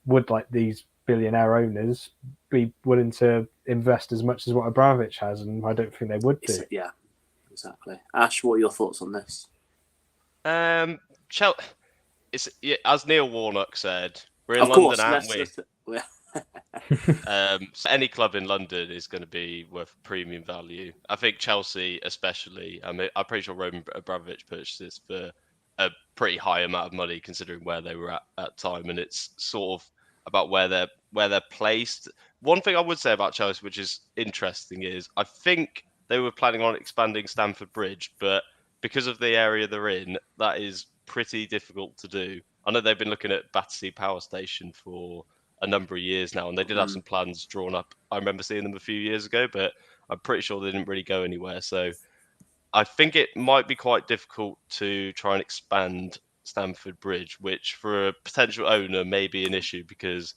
would these billionaire owners be willing to invest as much as what Abramovich has, and I don't think they would do. Yeah, exactly. Ash, what are your thoughts on this? As Neil Warnock said, we're in London, aren't we? So any club in London is going to be worth premium value. I think Chelsea, especially. I mean, I'm pretty sure Roman Abramovich purchased this for a pretty high amount of money, considering where they were at time, and it's sort of about where they're placed. One thing I would say about Chelsea, which is interesting, is I think they were planning on expanding Stamford Bridge, but because of the area they're in, that is pretty difficult to do. I know they've been looking at Battersea Power Station for a number of years now, and they did have some plans drawn up. I remember seeing them a few years ago, but I'm pretty sure they didn't really go anywhere. So I think it might be quite difficult to try and expand Stamford Bridge, which for a potential owner may be an issue because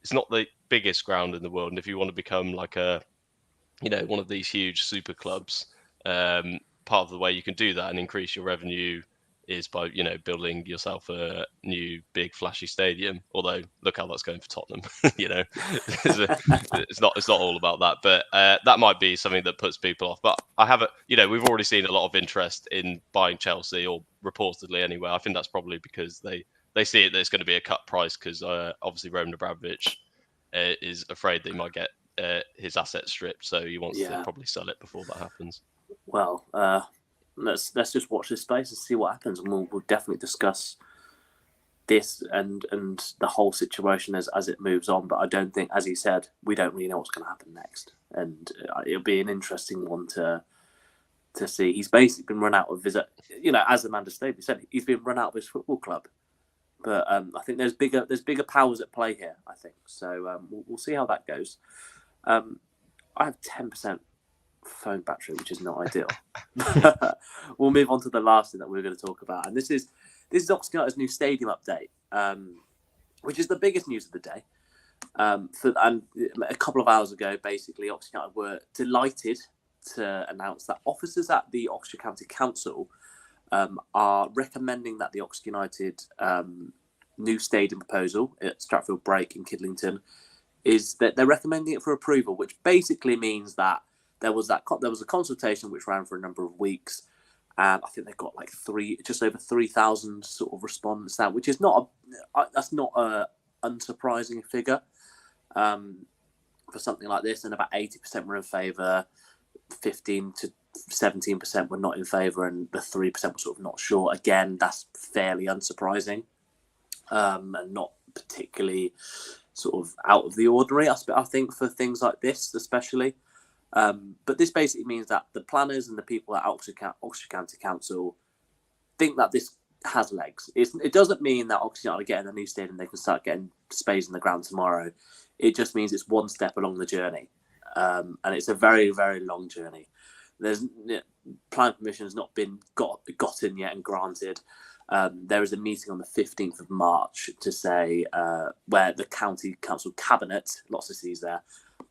it's not the biggest ground in the world. And if you want to become like one of these huge super clubs, part of the way you can do that and increase your revenue is by, building yourself a new big flashy stadium. Although look how that's going for Tottenham. It's not all about that, but that might be something that puts people off. But I haven't, we've already seen a lot of interest in buying Chelsea, or reportedly anyway. I think that's probably because they see it that it's going to be a cut price because obviously Roman Abramovich is afraid they might get his assets stripped, so he wants to probably sell it before that happens. Well, let's just watch this space and see what happens, and we'll definitely discuss this and the whole situation as it moves on. But I don't think, as he said, we don't really know what's going to happen next, and it'll be an interesting one to see. He's basically been run out of his, as Amanda Staveley said, he's been run out of his football club. But I think there's bigger powers at play here, I think. So we'll see how that goes. I have 10% phone battery, which is not ideal. We'll move on to the last thing that we're going to talk about, and this is Oxford United's new stadium update, which is the biggest news of the day. And a couple of hours ago, basically, Oxford United were delighted to announce that officers at the Oxford County Council are recommending that the Oxford United new stadium proposal at Stratfield Break in Kidlington is that they're recommending it for approval, which basically means that there was a consultation which ran for a number of weeks, and I think they got like just over 3,000 sort of respondents now, which is not a unsurprising figure for something like this. And about 80% were in favour, 15 to 17% were not in favour, and the 3% were sort of not sure. Again, that's fairly unsurprising, and not particularly sort of out of the ordinary, I think, for things like this, especially. But this basically means that the planners and the people at Oxford County Council think that this has legs. It doesn't mean that Oxford United are getting a new stadium, they can start getting space in the ground tomorrow. It just means it's one step along the journey, and it's a very, very long journey. Planning permission has not been gotten yet and granted. There is a meeting on the 15th of March to say where the county council cabinet, lots of C's there,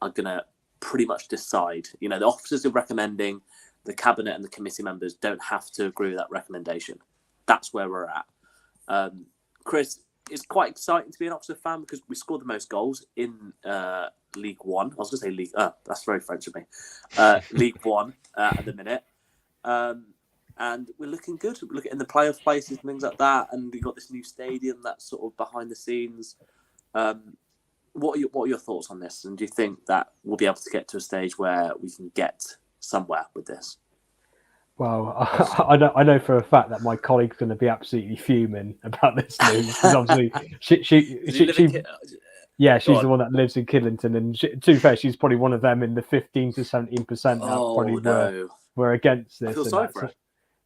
are going to pretty much decide. The officers are recommending, the cabinet and the committee members don't have to agree with that recommendation. That's where we're at. Chris, it's quite exciting to be an Oxford fan because we scored the most goals in League One. I was going to say League. That's very French of me. League One at the minute. And we're looking good. We're looking in the playoff places and things like that. And we've got this new stadium that's sort of behind the scenes. What are your thoughts on this? And do you think that we'll be able to get to a stage where we can get somewhere with this? Well, I know for a fact that my colleague's going to be absolutely fuming about this news because obviously she's the one that lives in Kidlington, and to be fair, she's probably one of them in the 15 to 17% that probably were against this. I feel sorry for it.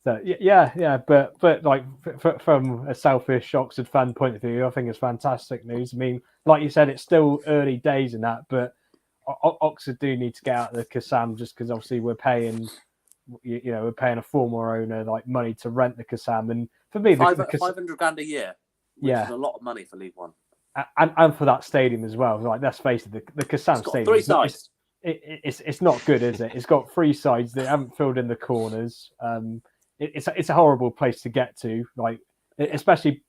So yeah, but like from a selfish Oxford fan point of view, I think it's fantastic news. I mean, like you said, it's still early days in that, but Oxford do need to get out of the Kassam just because obviously we're paying a former owner like money to rent the Kassam, and for me, $500,000 a year, which is a lot of money for League One, and for that stadium as well. Like, let's face it, the Kassam stadium, 3 sides. It's not good, is it? It's got 3 sides that haven't filled in the corners. It's a horrible place to get to, like especially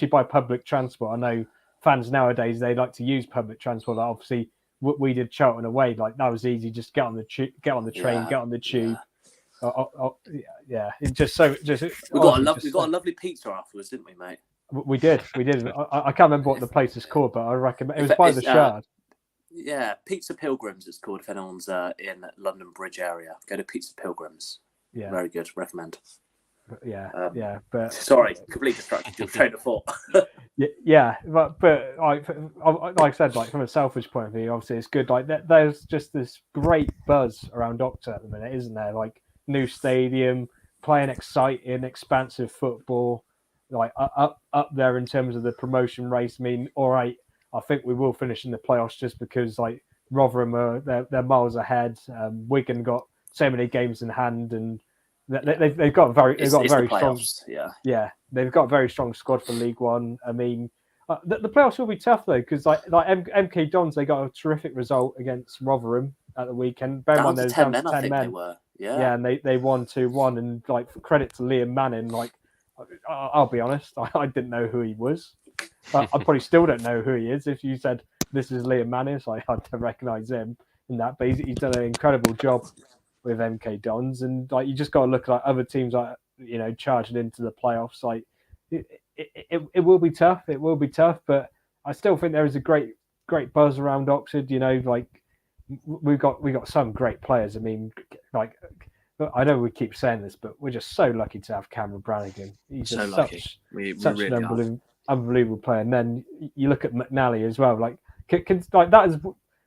by public transport. I know fans nowadays, they like to use public transport. Like, obviously, we did Charlton away. Like, that was easy. Just get on the train, get on the tube. It's just so. We got a lovely pizza afterwards, didn't we, mate? We did. I can't remember what the place is called, but I recommend it was by the Shard. Yeah, Pizza Pilgrims it's called if anyone's in London Bridge area. Go to Pizza Pilgrims. Yeah. Very good. Recommend. But sorry, completely distracted your train of thought. but like I said, like from a selfish point of view, obviously it's good. Like there's just this great buzz around Oxford at the minute, isn't there? Like, new stadium, playing exciting, expansive football, like up there in terms of the promotion race. I mean, all right, I think we will finish in the playoffs just because like Rotherham they're miles ahead. Wigan got so many games in hand, and they've got very strong. They've got a very strong squad for League One. I mean, the playoffs will be tough though, because like MK Dons, they got a terrific result against Rotherham at the weekend. Down to 10 men, I think they were. Yeah, and they won 2-1, and like for credit to Liam Manning, like I'll be honest, I didn't know who he was. I probably still don't know who he is. If you said this is Liam Manning, so I don't recognise him in that. But he's done an incredible job with MK Dons, and like you just got to look at other teams like charging into the playoffs. Like it will be tough. It will be tough, but I still think there is a great buzz around Oxford. Like we've got some great players. I mean, like I know we keep saying this, but we're just so lucky to have Cameron Brannigan. He's so just lucky. Such really an unbelievable player. And then you look at McNally as well. Like, like that is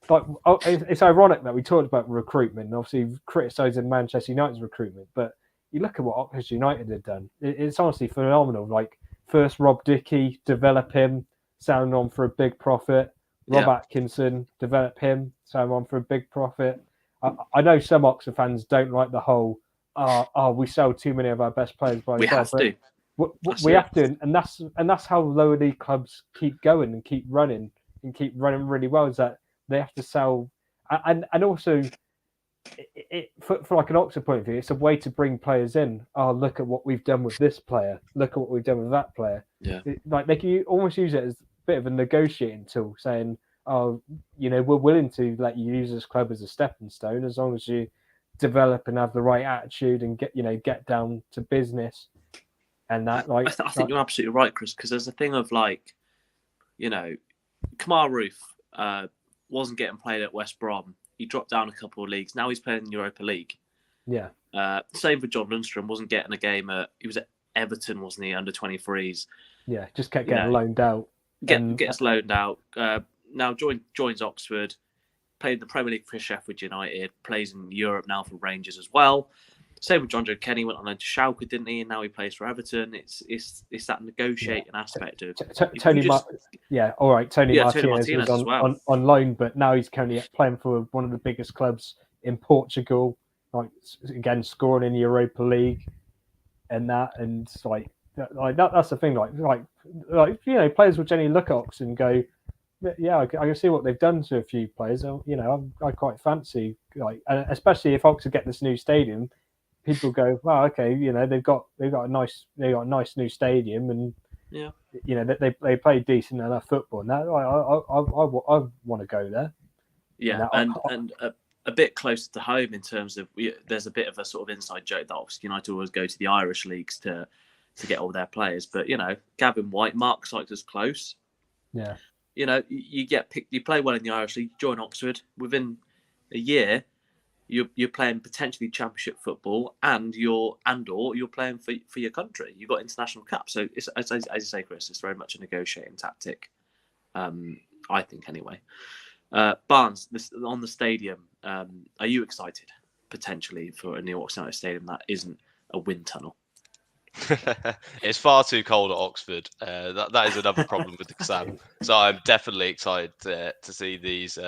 like it's ironic that we talked about recruitment and obviously criticising Manchester United's recruitment, but you look at what Oxford United had done. It's honestly phenomenal. Like first Rob Dickey, develop him, sound on for a big profit. Rob Atkinson, develop him, sound on for a big profit. I know some Oxford fans don't like the whole, we sell too many of our best players by we have to. We have to, and that's how lower league clubs keep going and keep running really well. Is that they have to sell, and also, for like an Oxford point of view, it's a way to bring players in. Oh, look at what we've done with this player. Look at what we've done with that player. Yeah, like they can almost use it as a bit of a negotiating tool, saying, oh, we're willing to let you use this club as a stepping stone as long as you develop and have the right attitude and get down to business. And that, I think you're absolutely right, Chris, because there's a thing of like, Kamar Roof wasn't getting played at West Brom. He dropped down a couple of leagues. Now he's playing in Europa League. Yeah. Same for John Lundstrom. Wasn't getting a game he was at Everton, wasn't he, under 23s? Yeah, just kept getting loaned out. Gets loaned out. Now joins Oxford, played in the Premier League for Sheffield United, plays in Europe now for Rangers as well. Same with John Joe Kenny, went on loan to Schalke, didn't he? And now he plays for Everton. It's that negotiating aspect of Tony Martinez was on loan, but now he's currently playing for one of the biggest clubs in Portugal. Like again, scoring in the Europa League, and that's the thing. Like players will generally look at Oxford and go, yeah, I can see what they've done to a few players. I quite fancy, and especially if Oxford get this new stadium, people go, well, okay, they've got a nice new stadium, and they play decent enough football. Now I want to go there. Yeah, and a bit closer to home in terms of there's a bit of a sort of inside joke that Oxford United always go to the Irish leagues to get all their players, but Gavin White, Mark Sykes is close. Yeah. You get picked. You play well in the Irish League. You join Oxford within a year. You're playing potentially Championship football, and you're playing for your country. You've got international caps. So it's, as you say, Chris, it's very much a negotiating tactic. I think anyway. Barnes, on the stadium. Are you excited potentially for a new Oxford United stadium that isn't a wind tunnel? It's far too cold at Oxford. That is another problem with the exam. So I'm definitely excited to see these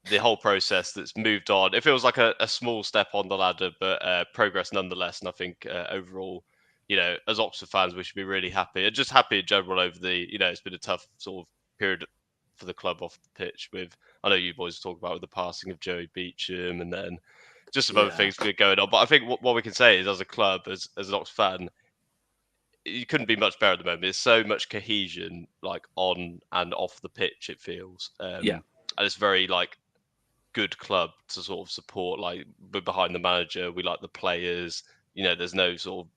the whole process that's moved on. It feels like a small step on the ladder, but progress nonetheless. And I think overall, as Oxford fans, we should be really happy. And just happy in general over it's been a tough sort of period for the club off the pitch. I know you boys talk about with the passing of Joey Beecham and then just some other things going on. But I think what we can say is, as a club, as an Oxford fan, you couldn't be much better at the moment. There's so much cohesion, like on and off the pitch. It feels, and it's very good club to sort of support. Like we're behind the manager, we like the players. There's no sort of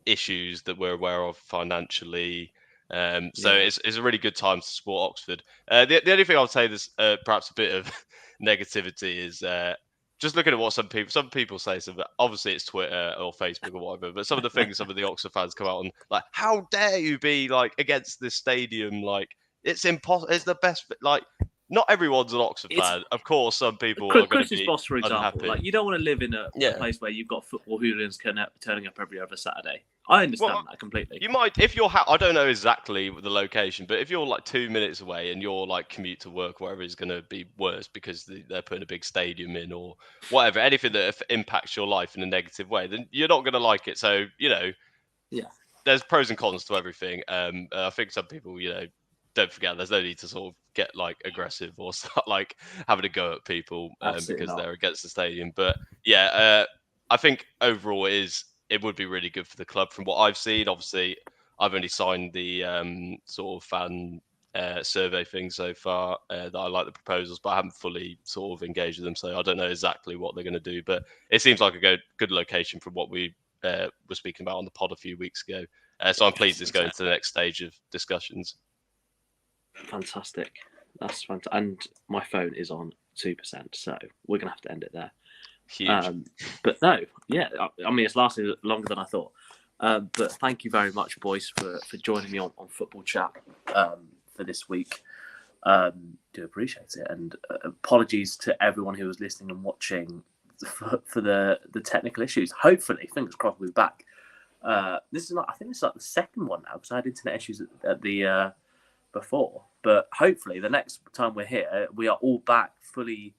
issues that we're aware of financially. So it's a really good time to support Oxford. The only thing I would say there's perhaps a bit of negativity is. Just looking at what some people say, so obviously it's Twitter or Facebook or whatever, but some of the things some of the Oxford fans come out on, like, how dare you be against this stadium? It's impossible. It's the best. Not everyone's an Oxford fan. Of course, some people are going to be boss, for example. unhappy. You don't want to live in a place where you've got football hooligans turning up every other Saturday. I understand that completely. You might, if you're, I don't know exactly the location, but if you're like 2 minutes away and your like commute to work, wherever is going to be worse because they're putting a big stadium in or whatever, anything that impacts your life in a negative way, then you're not going to like it. So, Yeah. There's pros and cons to everything. I think some people, don't forget, there's no need to sort of get like aggressive or start like having a go at people because they're against the stadium. But yeah, I think overall it would be really good for the club from what I've seen. Obviously, I've only signed the sort of fan survey thing so far that I like the proposals, but I haven't fully sort of engaged with them. So I don't know exactly what they're going to do, but it seems like a good location from what we were speaking about on the pod a few weeks ago. So I'm pleased it's going to the next stage of discussions. Fantastic. That's fantastic. And my phone is on 2%, so we're going to have to end it there. Huge. But no, yeah, I mean, it's lasted longer than I thought. But thank you very much, boys, for joining me on Football Chat for this week. Do appreciate it. And apologies to everyone who was listening and watching for the technical issues. Hopefully, fingers crossed, we'll be back. I think this is like the second one now because I had internet issues at the before. But hopefully, the next time we're here, we are all back fully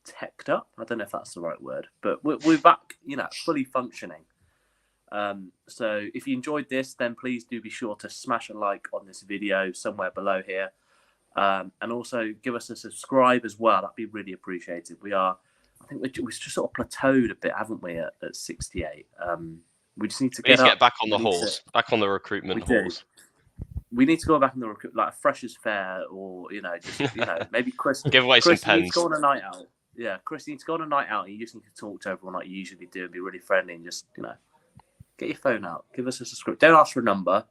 teched up. I don't know if that's the right word, but we're back, fully functioning. So if you enjoyed this, then please do be sure to smash a like on this video somewhere below here, and also give us a subscribe as well. That'd be really appreciated. I think we just sort of plateaued a bit, haven't we, at 68? We just need to get back on the horse, back on the recruitment horse. We need to go back on the recruit, like a freshers fair, or maybe Chris. Give away Chris some pens. needs to go on a night out. Yeah, Chris needs to go on a night out. And you just need to talk to everyone like you usually do and be really friendly and just get your phone out, give us a subscribe. Don't ask for a number.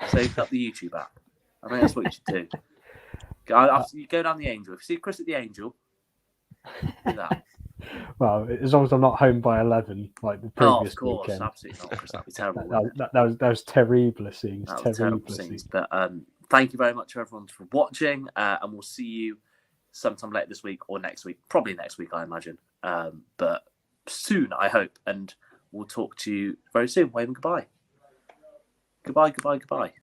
Save up the YouTube app. I think that's what you should do. You go down the Angel. If you see Chris at the Angel, do that. Well, as long as I'm not home by 11, like the previous of course, weekend. Absolutely not, Chris. That'd be terrible. That was terrible scenes. That was terrible scenes. But thank you very much to everyone for watching, and we'll see you sometime later this week or next week. Probably next week, I imagine. But soon, I hope. And we'll talk to you very soon. Waving goodbye. Goodbye.